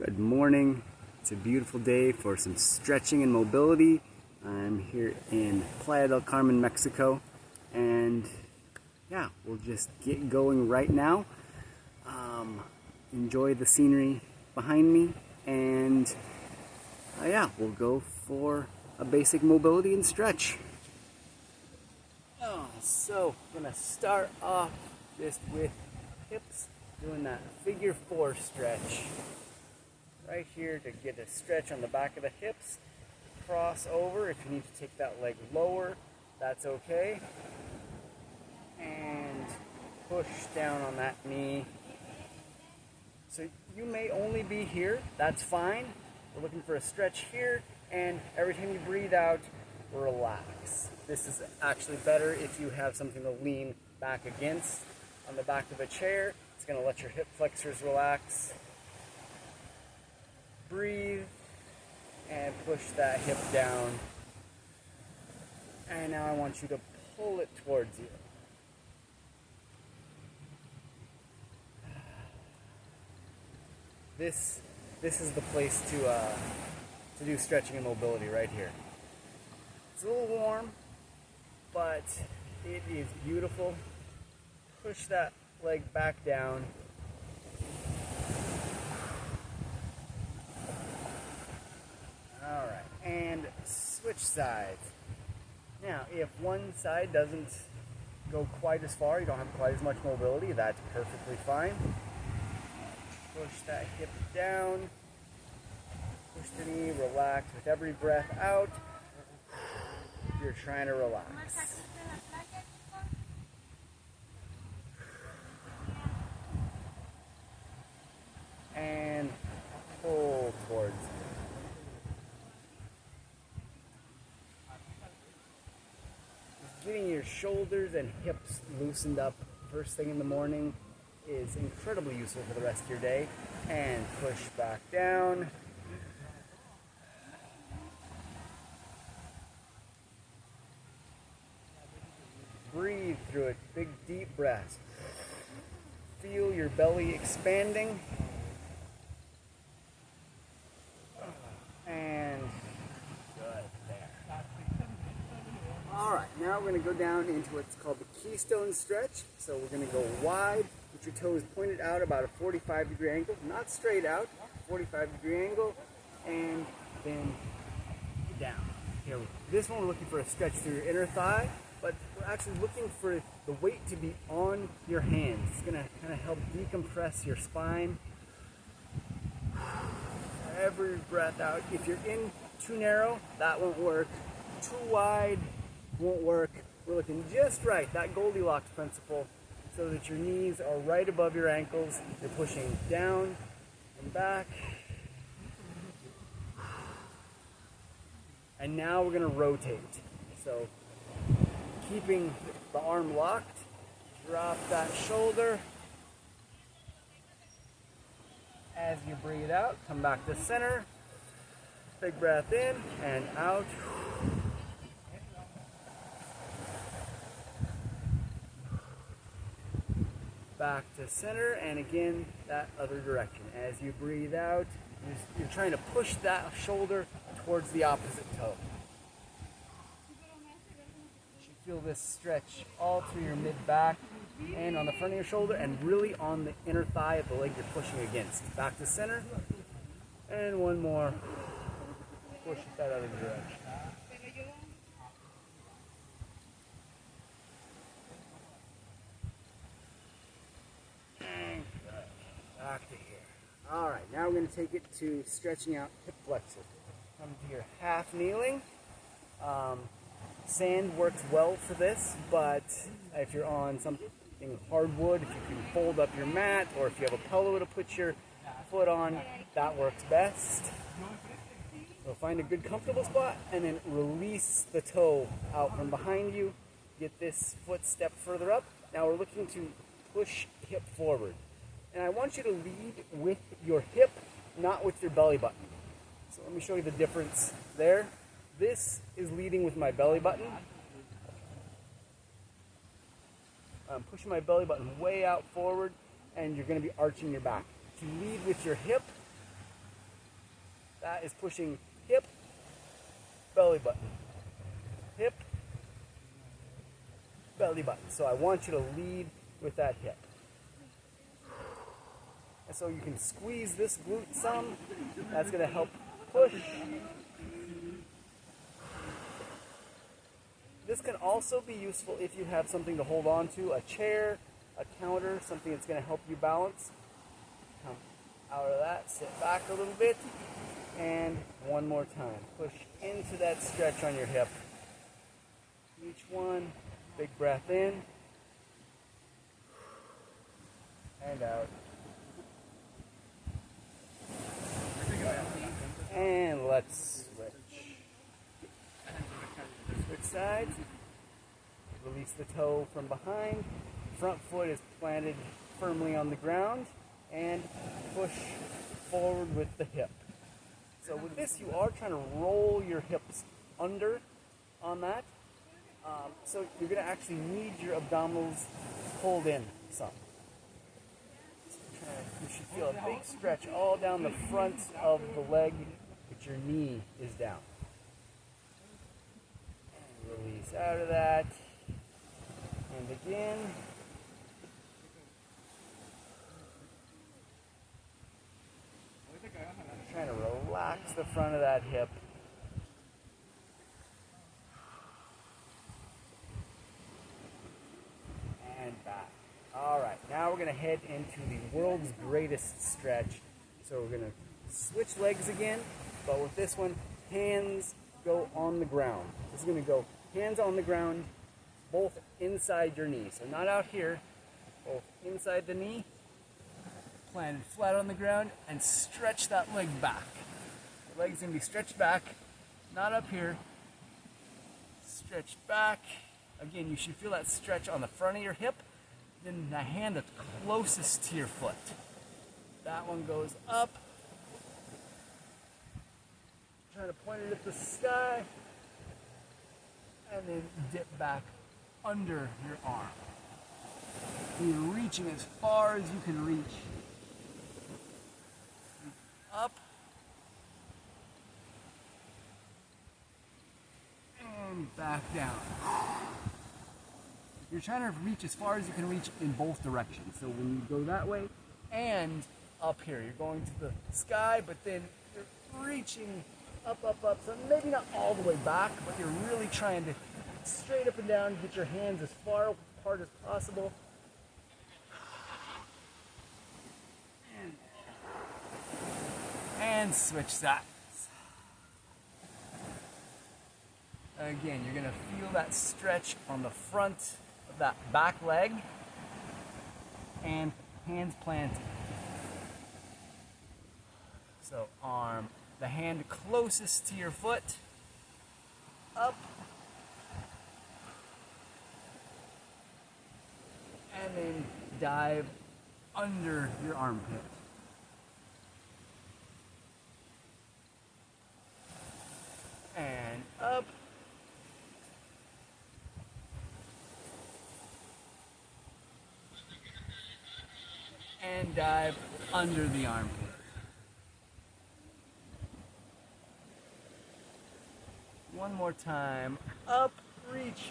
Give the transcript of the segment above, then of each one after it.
Good morning. It's a beautiful day for some stretching and mobility. I'm here in Playa del Carmen, Mexico, and yeah, we'll just get going right now. Enjoy the scenery behind me, and yeah, we'll go for a basic mobility and stretch. So I'm gonna start off just with hips, doing that figure 4 stretch. Right here to get a stretch on the back of the hips. Cross over. If you need to take that leg lower, that's okay. And push down on that knee. So you may only be here, that's fine. We're looking for a stretch here, and every time you breathe out, relax. This is actually better if you have something to lean back against on the back of a chair. It's going to let your hip flexors relax. Breathe and push that hip down. And now I want you to pull it towards you. This is the place to do stretching and mobility right here. It's a little warm, but it is beautiful. Push that leg back down. Alright, and switch sides. Now, if one side doesn't go quite as far, you don't have quite as much mobility, that's perfectly fine. Push that hip down. Push the knee, relax with every breath out. You're trying to relax. And pull towards you. Getting your shoulders and hips loosened up first thing in the morning is incredibly useful for the rest of your day. And push back down. Breathe through it. Big deep breaths. Feel your belly expanding. And good there. Alright, now we're going to go down into what's called the keystone stretch. So we're going to go wide with your toes pointed out about a 45-degree angle. Not straight out, 45-degree angle. And then down. Here, this one we're looking for a stretch through your inner thigh, but we're actually looking for the weight to be on your hands. It's going to kind of help decompress your spine. Every breath out. If you're in too narrow, that won't work. Too wide won't work. We're looking just right, that Goldilocks principle, so that your knees are right above your ankles. You're pushing down and back. And now we're going to rotate. So keeping the arm locked, drop that shoulder. As you breathe out, come back to center. Big breath in and out. Back to center, and again, that other direction. As you breathe out, you're trying to push that shoulder towards the opposite toe. You should feel this stretch all through your mid-back and on the front of your shoulder, and really on the inner thigh of the leg you're pushing against. Back to center, and one more. Push it that other direction. And good. Back to here. Alright, now we're going to take it to stretching out hip flexor. Come to your half kneeling. Sand works well for this, but if you're on something hardwood, if you can fold up your mat, or if you have a pillow to put your foot on, that works best. So find a good comfortable spot and then release the toe out from behind you. Get this foot step further up. Now we're looking to push hip forward. And I want you to lead with your hip, not with your belly button. So let me show you the difference there. This is leading with my belly button. I'm pushing my belly button way out forward, and you're going to be arching your back. To lead with your hip, That is pushing hip, belly button, hip, belly button. So I want you to lead with that hip. And so you can squeeze this glute some. That's going to help push. This can also be useful if you have something to hold on to, a chair, a counter, something that's going to help you balance. Come out of that, sit back a little bit, and one more time. Push into that stretch on your hip. Each one, big breath in, and out. And let's switch. Switch sides. Release the toe from behind. Front foot is planted firmly on the ground. And push forward with the hip. So with this, you are trying to roll your hips under on that. So you're going to actually need your abdominals pulled in some. You should feel a big stretch all down the front of the leg, but your knee is down. And release out of that. And again. Trying to relax the front of that hip. And back. All right, now we're going to head into the world's greatest stretch. So we're going to switch legs again, but with this one, hands go on the ground. This is going to go hands on the ground, both inside your knee. So not out here, both inside the knee, planted flat on the ground, and stretch that leg back. The leg's going to be stretched back, not up here. Stretch back. Again, you should feel that stretch on the front of your hip, then the hand that's closest to your foot. That one goes up. Trying to point it at the sky, and then dip back under your arm. You're reaching as far as you can reach. Up. And back down. You're trying to reach as far as you can reach in both directions. So when you go that way and up here, you're going to the sky, but then you're reaching up, up, up. So maybe not all the way back, but you're really trying to straight up and down, get your hands as far apart as possible. And switch sides. Again, you're going to feel that stretch on the front of that back leg and hands planted. So the hand closest to your foot, up, and then dive under your armpit. And up. And dive under the armpit. One more time. Up, reach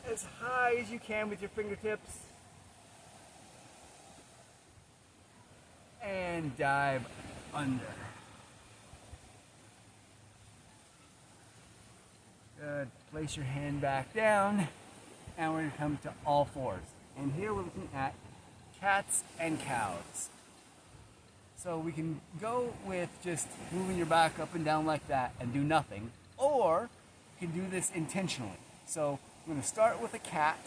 as high as you can with your fingertips. And dive under. Good. Place your hand back down, and we're going to come to all fours. And here we're looking at cats and cows. So we can go with just moving your back up and down like that and do nothing, or you can do this intentionally. So I'm going to start with a cat,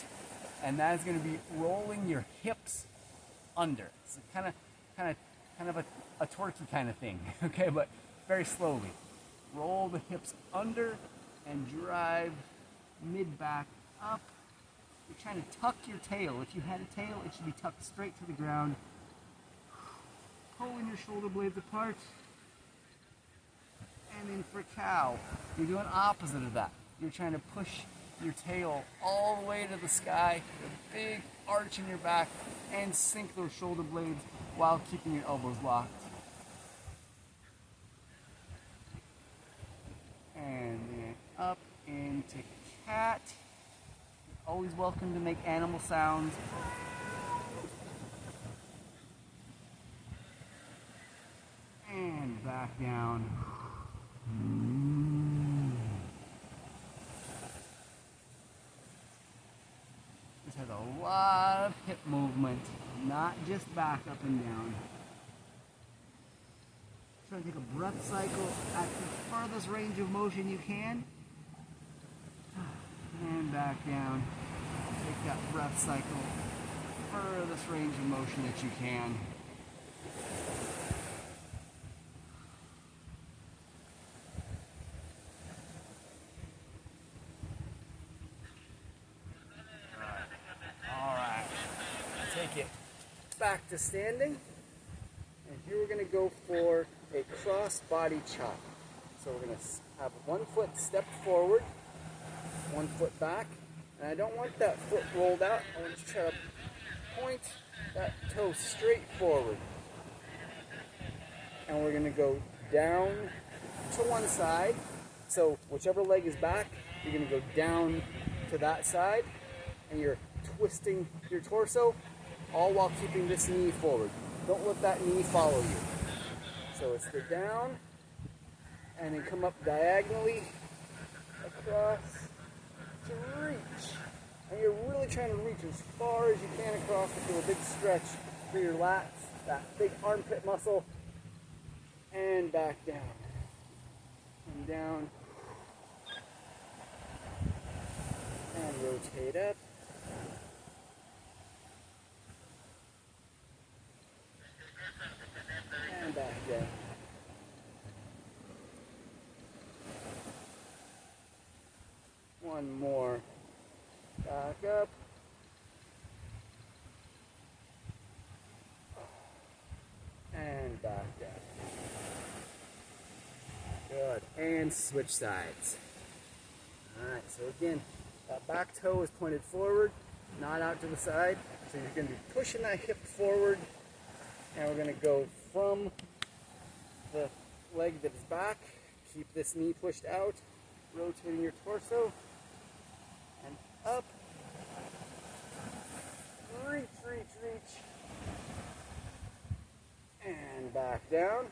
and that is going to be rolling your hips under. So kind of a torquey kind of thing, okay? But very slowly. Roll the hips under and drive mid-back up. You're trying to tuck your tail. If you had a tail, it should be tucked straight to the ground. Pulling your shoulder blades apart. And then for cow, you're doing opposite of that. You're trying to push your tail all the way to the sky, a big arch in your back, and sink those shoulder blades while keeping your elbows locked. and then up into cat. You're always welcome to make animal sounds. And back down. This has a lot of hip movement, not just back up and down. Try to take a breath cycle at the farthest range of motion you can. And back down. Take that breath cycle, furthest range of motion that you can. Alright, take it back to standing. And here we're going to go for a cross body chop. So we're going to have one foot step forward, one foot back. And I don't want that foot rolled out. I want you to try to point that toe straight forward. And we're going to go down to one side. So whichever leg is back, you're going to go down to that side. And you're twisting your torso, all while keeping this knee forward. Don't let that knee follow you. So it's the down, and then come up diagonally across to reach. And you're really trying to reach as far as you can across to feel a big stretch for your lats, that big armpit muscle, and back down. And down. And rotate up. And back down. One more. Back up. And back down. Good. And switch sides. Alright, so again, that back toe is pointed forward, not out to the side. So you're going to be pushing that hip forward. And we're going to go from the leg that is back. Keep this knee pushed out, rotating your torso. And up. Reach, reach, reach. And back down.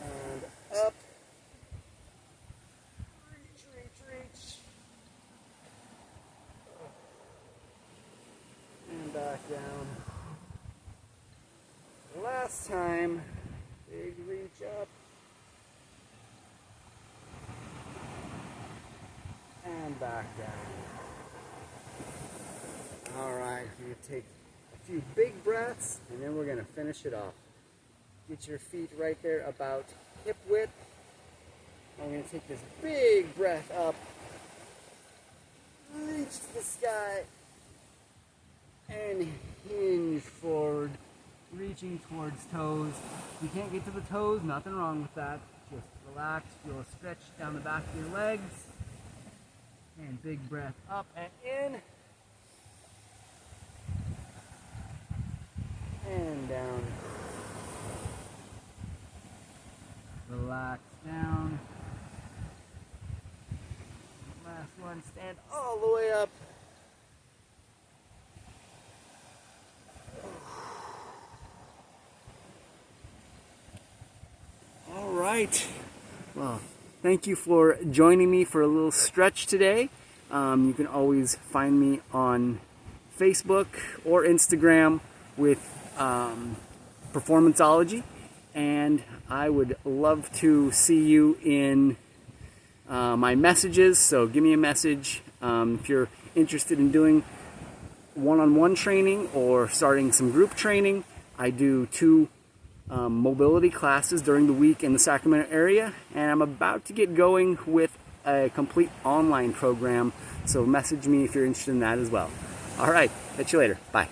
And up. Reach, reach, reach. And back down. Last time, big reach up. And back down. Alright, we're going to take a few big breaths and then we're going to finish it off. Get your feet right there about hip width. And we're going to take this big breath up. Reach to the sky. And hinge forward. Reaching towards toes. If you can't get to the toes, nothing wrong with that. Just relax, feel a stretch down the back of your legs. And big breath up and in. And down. Relax down. Last one, stand all the way up. All right. Well, thank you for joining me for a little stretch today. You can always find me on Facebook or Instagram with Performanceology, and I would love to see you in my messages. So give me a message if you're interested in doing one-on-one training or starting some group training. I do 2 mobility classes during the week in the Sacramento area, and I'm about to get going with a complete online program, so message me if you're interested in that as well. All right, catch you later. Bye.